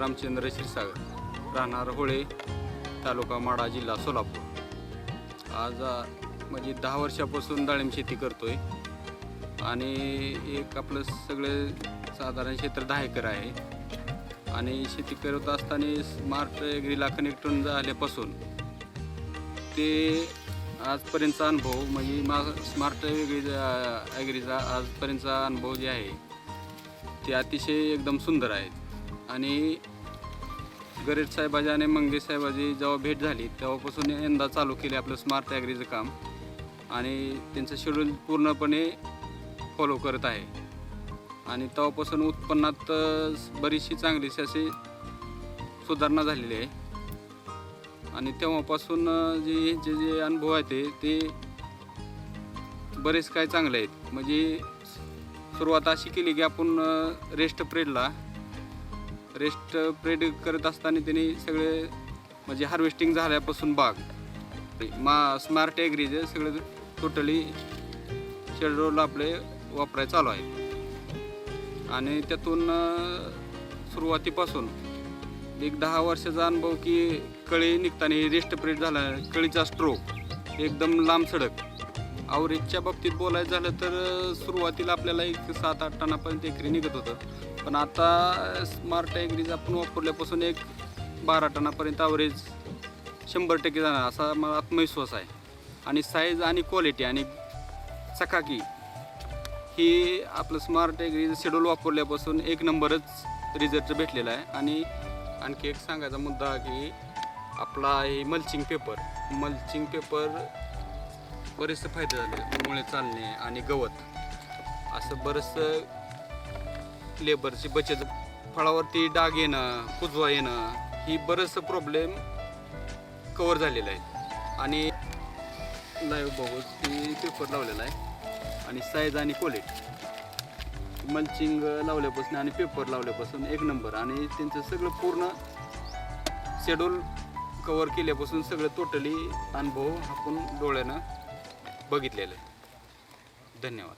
रामचंद्र क्षीरसागर, राहणार होळे, तालुका माढा, जिल्हा सोलापूर। आज म्हणजे 10 वर्षापासून डाळिंब शेती करतोय आणि एक आपलं सगळे साधारण क्षेत्र 10 एकर आहे आणि शेती करत असताना स्मार्टॅग्रीला कनेक्ट झाल्यापासून ते आजपर्यंतचा अनुभव म्हणजे माझा स्मार्टॅग्रीचा आजपर्यंतचा अनुभव जे आहे ते अतिशय एकदम सुंदर आहे। आणि गरेट साहेबाजी आणि मंगेश साहेबाजी जेव्हा भेट झाली तेव्हापासून यंदा चालू केले आपलं स्मार्टॅग्रीचं काम आणि त्यांचं शेड्यूल पूर्णपणे फॉलो करत आहे आणि तेव्हापासून उत्पन्नात बरीचशी चांगलीशी अशी सुधारणा झालेली आहे आणि तेव्हापासून जे अनुभव आहेत ते बरेच काय चांगले आहेत। म्हणजे सुरुवात अशी केली की आपण रेस्ट प्रेड करत असताना त्यांनी सगळे म्हणजे हार्वेस्टिंग झाल्यापासून बाग स्मार्टॅग्रीचे सगळे टोटली शेड्यूल आपले वापरायला चालू आहे आणि त्यातून सुरुवातीपासून एक 10 वर्षाचा अनुभव की कळी निघताना रेस्ट प्रेड झाला, कळीचा स्ट्रोक एकदम लांब सडक। ॲव्हरेजच्या बाबतीत बोलायचं झालं तर सुरुवातीला आपल्याला एक 7-8 टनापर्यंत एकरी निघत होतं, पण आता स्मार्टॅग्रीज आपण वापरल्यापासून एक 12 टनापर्यंत ॲव्हरेज 100% जाणार असा मला आत्मविश्वास आहे। आणि साईज आणि क्वालिटी आणि चकाकी ही आपलं स्मार्टॅग्रीचं शेड्यूल वापरल्यापासून एक नंबरच रिझल्ट भेटलेला आहे। आणि आणखी एक सांगायचा मुद्दा की आपला हे मल्चिंग पेपर बरेचसे फायदे झाले, मुळे चालणे आणि गवत असं बरंचसं लेबरची बचत, फळावरती डाग येणं, कुजवा येणं ही बरंचसं प्रॉब्लेम कवर झालेलं आहे। आणि लाईव्ह बघू ती पेपर लावलेला आहे आणि साईज आणि क्वालिटी मल्चिंग लावल्यापासून आणि पेपर लावल्यापासून एक नंबर आणि त्यांचं सगळं पूर्ण शेड्यूल कवर केल्यापासून सगळं टोटली अनुभव आपण डोळ्यानं बघितलेलं आहे। धन्यवाद।